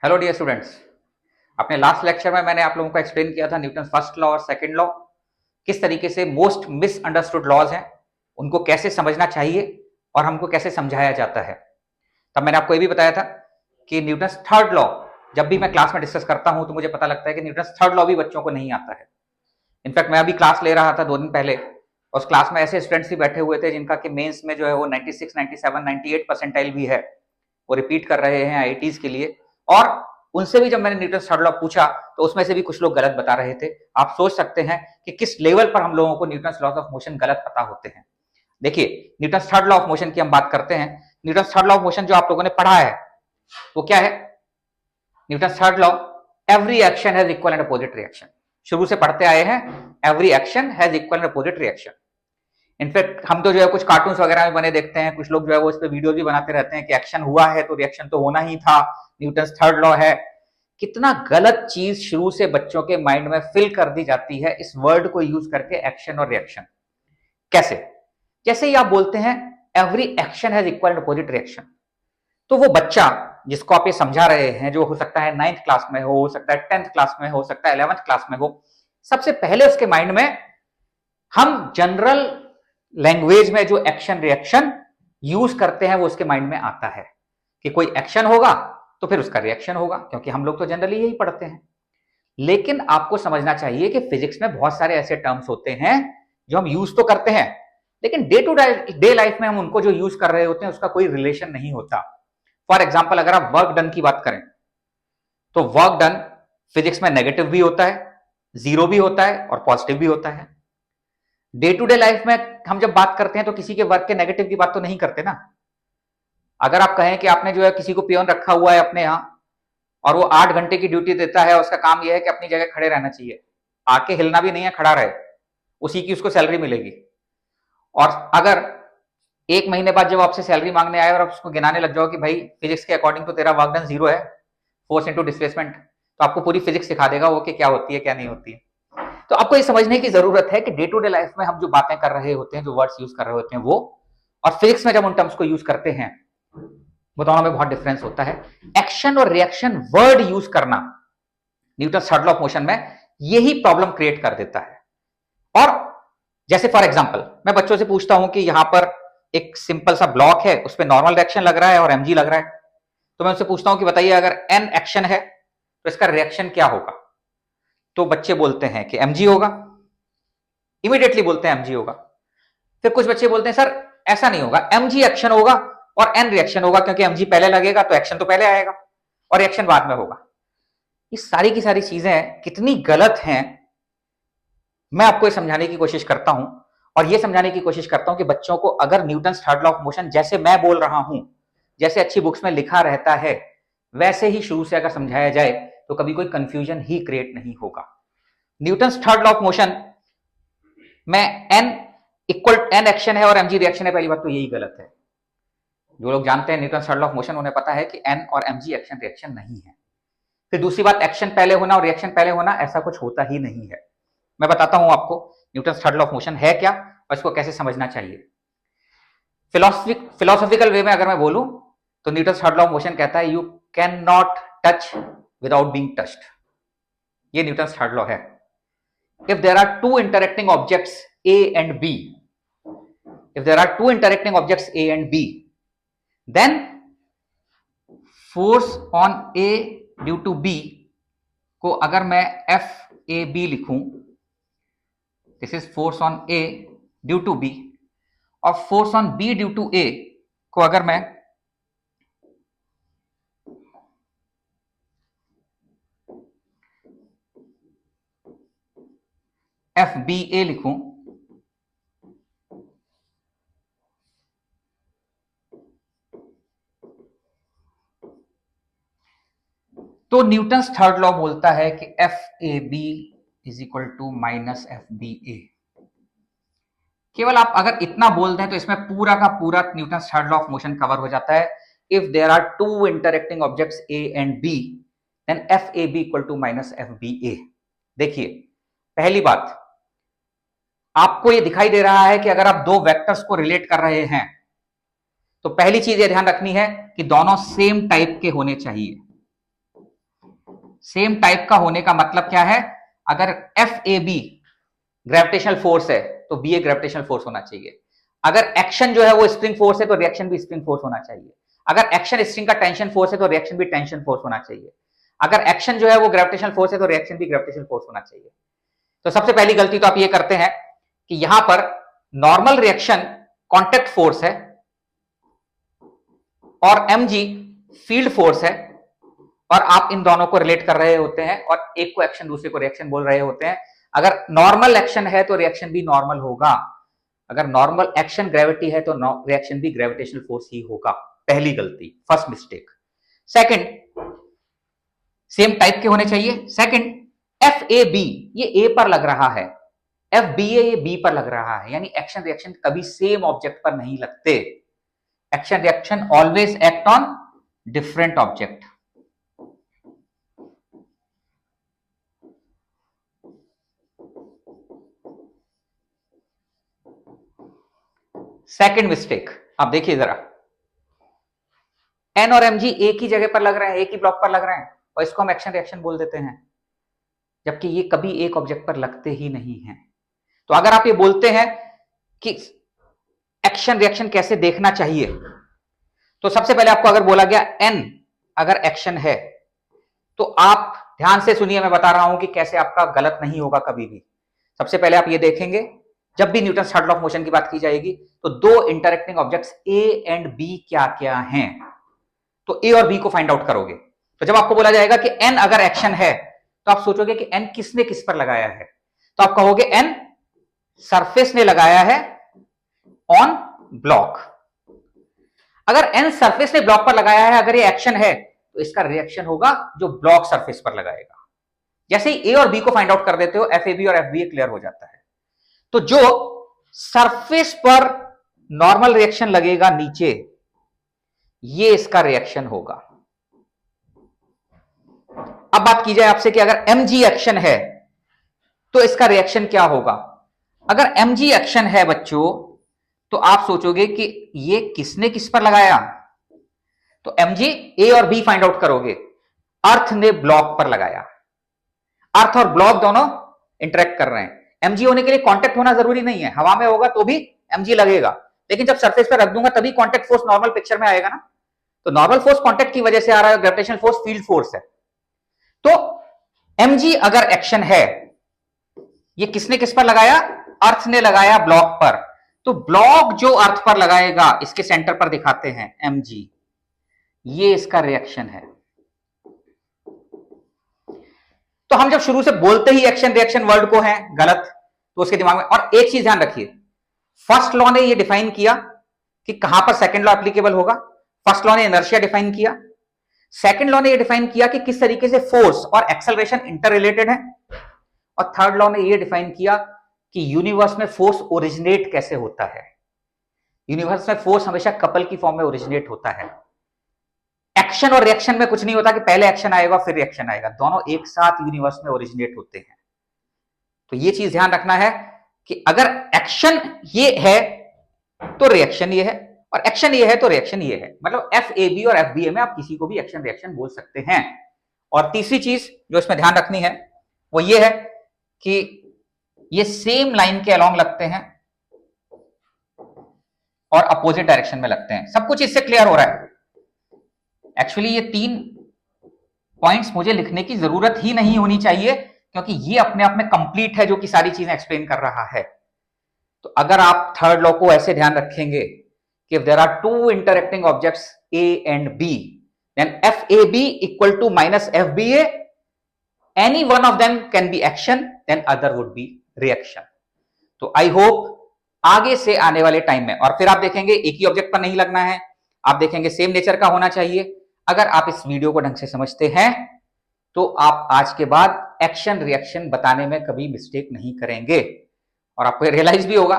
Hello dear students. अपने last lecture में मैंने आप लोगों को एक्सप्लेन किया था न्यूटन फर्स्ट लॉ और सेकंड लॉ, किस तरीके से मोस्ट मिसअंडरस्टूड लॉज हैं, उनको कैसे समझना चाहिए और हमको कैसे समझाया जाता है। तब मैंने आपको ये भी बताया था कि न्यूटन थर्ड लॉ जब भी मैं क्लास में डिस्कस करता हूं तो मुझे पता लगता है कि न्यूटन थर्ड लॉ भी बच्चों को नहीं आता है। इनफैक्ट मैं अभी क्लास ले रहा था 2 दिन पहले, उस क्लास में ऐसे स्टूडेंट्स भी बैठे हुए थे जिनका कि मेंस में जो है वो 96, 97, 98 परसेंटाइल भी है, वो रिपीट कर रहे हैं आईआईटीज के लिए। और उनसे भी जब मैंने न्यूटन थर्ड लॉ पूछा तो उसमें से भी कुछ लोग गलत बता रहे थे। आप सोच सकते हैं कि किस लेवल पर हम लोगों को न्यूटन लॉ ऑफ मोशन गलत पता होते हैं। देखिए, Newton third law of motion की हम बात करते हैं। Newton third law of motion जो आप लोगों ने पढ़ा है वो क्या है? Newton third law, every action has equal and opposite reaction. शुरू से पढ़ते आए हैं, every action has equal and opposite reaction. In fact हम तो जो है कुछ कार्टून्स वगैरह में बने देखते हैं, कुछ लोग जो है वो इस पे वीडियो भी बनाते रहते हैं कि एक्शन हुआ है तो रिएक्शन तो होना ही था, न्यूटन थर्ड लॉ है। कितना गलत चीज शुरू से बच्चों के माइंड में फिल कर दी जाती है इस वर्ड को यूज करके, एक्शन और रिएक्शन। कैसे? जैसे ही आप बोलते हैं every action has equal and opposite reaction, तो वो बच्चा जिसको आप ये समझा रहे हैं, जो हो सकता है 9th क्लास में हो सकता है 10th क्लास में हो सकता है 11th क्लास में हो, सबसे पहले उसके माइंड में हम जनरल लैंग्वेज में जो एक्शन रिएक्शन यूज करते हैं वो उसके माइंड में आता है कि कोई एक्शन होगा तो फिर उसका रिएक्शन होगा, क्योंकि हम लोग तो जनरली यही पढ़ते हैं। लेकिन आपको समझना चाहिए कि फिजिक्स में बहुत सारे ऐसे टर्म्स होते हैं जो हम यूज तो करते हैं, लेकिन डे टू डे लाइफ में हम उनको जो यूज कर रहे होते हैं उसका कोई रिलेशन नहीं होता। फॉर एग्जाम्पल, अगर आप वर्क डन की बात करें तो वर्क डन फिजिक्स में नेगेटिव भी होता है, जीरो भी होता है और पॉजिटिव भी होता है। डे टू डे लाइफ में हम जब बात करते हैं तो किसी के वर्क के नेगेटिव की बात तो नहीं करते ना। अगर आप कहें कि आपने जो है किसी को पियोन रखा हुआ है अपने यहाँ और वो 8 घंटे की ड्यूटी देता है, उसका काम यह है कि अपनी जगह खड़े रहना चाहिए, आके हिलना भी नहीं है, खड़ा रहे, उसी की उसको सैलरी मिलेगी। और अगर 1 महीने बाद जब आपसे सैलरी मांगने आए और आप उसको गिनाने लग जाओ कि भाई फिजिक्स के अकॉर्डिंग तो तेरा वर्क डन जीरो है, फोर्स इंटू डिस्प्लेसमेंट, तो आपको पूरी फिजिक्स सिखा देगा वो कि क्या होती है क्या नहीं होती है। तो आपको ये समझने की जरूरत है कि डे टू डे लाइफ में हम जो बातें कर रहे होते हैं, जो वर्ड्स यूज कर रहे होते हैं वो, और फिजिक्स में जब उन टर्म्स को यूज करते हैं, वो दोनों में बहुत डिफरेंस होता है। एक्शन और रिएक्शन वर्ड यूज करना Newton third law of motion में यही प्रॉब्लम क्रिएट कर देता है। और जैसे फॉर एग्जांपल मैं बच्चों से पूछता हूं कि यहां पर एक सिंपल सा ब्लॉक है, उस पर नॉर्मल रिएक्शन लग रहा है और एमजी लग रहा है, तो मैं उनसे पूछता हूं कि बताइए अगर एन एक्शन है तो इसका रिएक्शन क्या होगा? तो बच्चे बोलते हैं कि एमजी होगा, इमीडिएटली बोलते हैं एमजी होगा। फिर कुछ बच्चे बोलते हैं सर ऐसा नहीं होगा, एमजी एक्शन होगा और एन रिएक्शन होगा, क्योंकि एमजी पहले लगेगा तो एक्शन तो पहले आएगा और रिएक्शन बाद में होगा। ये सारी की सारी चीजें कितनी गलत हैं, मैं आपको ये समझाने की कोशिश करता हूं। और ये समझाने की कोशिश करता हूं कि बच्चों को अगर Newton third law of motion जैसे मैं बोल रहा हूं, जैसे अच्छी बुक्स में लिखा रहता है, वैसे ही शुरू से अगर समझाया जाए तो कभी कोई कंफ्यूजन ही क्रिएट नहीं होगा। Newton third law of motion में एन इक्वल एन एक्शन है और एमजी रिएक्शन है, पहली बात तो यही गलत है। जो लोग जानते हैं Newton third law of motion उन्हें पता है कि एन और एमजी एक्शन रिएक्शन नहीं है। फिर दूसरी बात, एक्शन पहले होना और रिएक्शन पहले होना, ऐसा कुछ होता ही नहीं है। मैं बताता हूं आपको Newton third law of motion है क्या और इसको कैसे समझना चाहिए। फिलोसॉफिकल वे में अगर मैं बोलूं तो Newton third law of motion कहता है you can not touch without being touched. ये न्यूटन थर्ड लॉ है। If there are two interacting objects A and B, if there are two interacting objects A and B, then force on A due to B को अगर मैं FAB लिखूं, this is force on A due to B, और force on B due to A को अगर मैं FBA लिखूं, तो न्यूटन थर्ड लॉ बोलता है कि FAB is equal to minus FBA। केवल आप अगर इतना बोल दें तो इसमें पूरा का पूरा Newton third law of motion cover हो जाता है। If there are two interacting objects A and B, then FAB equal to minus FBA। देखिए, पहली बात, आपको ये दिखाई दे रहा है कि अगर आप दो वेक्टर्स को रिलेट कर रहे हैं तो पहली चीज ये ध्यान रखनी है कि दोनों सेम टाइप के होने चाहिए। सेम टाइप का होने का मतलब क्या है? अगर F A B gravitational force है तो बी ए ग्रेविटेशनल फोर्स होना चाहिए। अगर एक्शन जो है वो स्प्रिंग फोर्स है तो रिएक्शन भी स्प्रिंग फोर्स होना चाहिए। अगर एक्शन स्प्रिंग का टेंशन फोर्स है तो रिएक्शन भी टेंशन फोर्स होना चाहिए। अगर एक्शन जो है वो ग्रेविटेशनल फोर्स है तो रिएक्शन भी ग्रेविटेशनल फोर्स होना चाहिए। तो सबसे पहली गलती तो आप ये करते हैं कि यहां पर नॉर्मल रिएक्शन कॉन्टेक्ट फोर्स है और mg फील्ड फोर्स है, और आप इन दोनों को रिलेट कर रहे होते हैं और एक को एक्शन दूसरे को रिएक्शन बोल रहे होते हैं। अगर नॉर्मल एक्शन है तो रिएक्शन भी नॉर्मल होगा, अगर नॉर्मल एक्शन ग्रेविटी है तो रिएक्शन भी ग्रेविटेशनल फोर्स ही होगा। पहली गलती, first mistake. Second, same type के होने चाहिए। सेकंड, एफ ए बी ये ए पर लग रहा है, एफ बी ए ये बी पर लग रहा है, यानी एक्शन रिएक्शन कभी सेम ऑब्जेक्ट पर नहीं लगते। Action reaction always act on different object. Second mistake, आप देखिए जरा, एन और एम जी एक ही जगह पर लग रहे हैं, एक ही ब्लॉक पर लग रहे हैं, और इसको हम एक्शन रिएक्शन बोल देते हैं, जबकि ये कभी एक ऑब्जेक्ट पर लगते ही नहीं हैं। तो अगर आप ये बोलते हैं कि एक्शन रिएक्शन कैसे देखना चाहिए, तो सबसे पहले आपको अगर बोला गया एन अगर एक्शन है, तो आप ध्यान से सुनिए, मैं बता रहा हूं कि कैसे आपका गलत नहीं होगा कभी भी। सबसे पहले आप ये देखेंगे, जब भी Newton third law of motion की बात की जाएगी तो दो interacting objects A and B क्या क्या हैं, तो ए और बी को फाइंड आउट करोगे। तो जब आपको बोला जाएगा कि एन अगर एक्शन है, तो आप सोचोगे कि एन किसने किस पर लगाया है, तो आप कहोगे एन सरफेस ने लगाया है ऑन ब्लॉक। अगर एन सरफेस ने ब्लॉक पर लगाया है, अगर ये एक्शन है, तो इसका रिएक्शन होगा जो ब्लॉक सरफेस पर लगाएगा। जैसे ही ए और बी को फाइंड आउट कर देते हो, एफ ए बी और एफ बी ए क्लियर हो जाता है। तो जो सरफेस पर नॉर्मल रिएक्शन लगेगा नीचे, ये इसका रिएक्शन होगा। अब बात की जाए आपसे कि अगर mg एक्शन है तो इसका रिएक्शन क्या होगा। अगर mg एक्शन है बच्चों, तो आप सोचोगे कि ये किसने किस पर लगाया, तो mg a और b फाइंड आउट करोगे। अर्थ ने ब्लॉक पर लगाया, अर्थ और ब्लॉक दोनों इंटरेक्ट कर रहे हैं। mg होने के लिए कांटेक्ट होना जरूरी नहीं है, हवा में होगा तो भी mg लगेगा, लेकिन जब सरफेस पर रख दूंगा तभी कांटेक्ट फोर्स नॉर्मल पिक्चर में आएगा ना। तो नॉर्मल फोर्स कांटेक्ट की वजह से आ रहा है, ग्रेविटेशनल फोर्स फील्ड फोर्स है। तो mg अगर एक्शन है, ये किसने किस पर लगाया, अर्थ ने लगाया ब्लॉक पर, तो ब्लॉक जो अर्थ पर लगाएगा, इसके सेंटर पर दिखाते हैं mg, ये इसका रिएक्शन है। तो हम जब शुरू से बोलते ही एक्शन रिएक्शन वर्ड को है गलत, तो उसके दिमाग में, और एक चीज ध्यान रखिए, फर्स्ट लॉ ने ये डिफाइन किया कि कहां पर सेकंड लॉ एप्लीकेबल होगा। फर्स्ट लॉ ने इनर्शिया डिफाइन किया, सेकंड लॉ ने ये डिफाइन किया कि किस तरीके से फोर्स और एक्सेलरेशन इंटर रिलेटेड है, और थर्ड लॉ ने ये डिफाइन किया कि यूनिवर्स में फोर्स ओरिजिनेट कैसे होता है। यूनिवर्स में फोर्स हमेशा कपल की फॉर्म में ओरिजिनेट होता है। एक्शन और रिएक्शन में कुछ नहीं होता कि पहले एक्शन आएगा फिर रिएक्शन आएगा, दोनों एक साथ यूनिवर्स में ओरिजिनेट होते हैं। तो ये चीज ध्यान रखना है कि अगर एक्शन ये है तो रिएक्शन ये है, और एक्शन ये है तो रिएक्शन ये है। मतलब एफ ए बी और एफ बी ए में आप किसी को भी एक्शन रिएक्शन बोल सकते हैं। और तीसरी चीज जो इसमें ध्यान रखनी है वो ये है कि ये सेम लाइन के अलोंग लगते हैं और अपोजिट डायरेक्शन में लगते हैं। सब कुछ इससे क्लियर हो रहा है। एक्चुअली ये 3 पॉइंट्स मुझे लिखने की जरूरत ही नहीं होनी चाहिए, क्योंकि ये अपने आप में कंप्लीट है जो कि सारी चीजें एक्सप्लेन कर रहा है। तो अगर आप थर्ड लॉ को ऐसे ध्यान रखेंगे कि if there are two interacting objects A and B, then FAB equal to minus FBA, any one of them can be action, then other would be reaction. तो I hope आगे से आने वाले टाइम में, और फिर आप देखेंगे एक ही ऑब्जेक्ट पर नहीं लगना है, आप देखेंगे सेम नेचर का होना चाहिए। अगर आप इस वीडियो को ढंग से समझते हैं तो आप आज के बाद एक्शन रिएक्शन बताने में कभी मिस्टेक नहीं करेंगे, और आपको रियलाइज भी होगा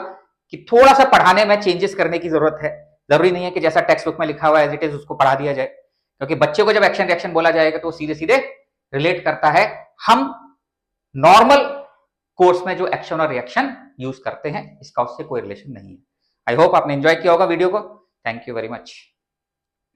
कि थोड़ा सा पढ़ाने में चेंजेस करने की जरूरत है। जरूरी नहीं है कि जैसा टेक्स्ट बुक में लिखा हुआ है एज इट इज उसको पढ़ा दिया जाए, क्योंकि बच्चे को जब एक्शन रिएक्शन बोला जाएगा तो सीधे सीधे रिलेट करता है हम नॉर्मल कोर्स में जो एक्शन और रिएक्शन यूज करते हैं, इसका उससे कोई रिलेशन नहीं है। आई होप आपने एंजॉय किया होगा वीडियो को। Thank you very much.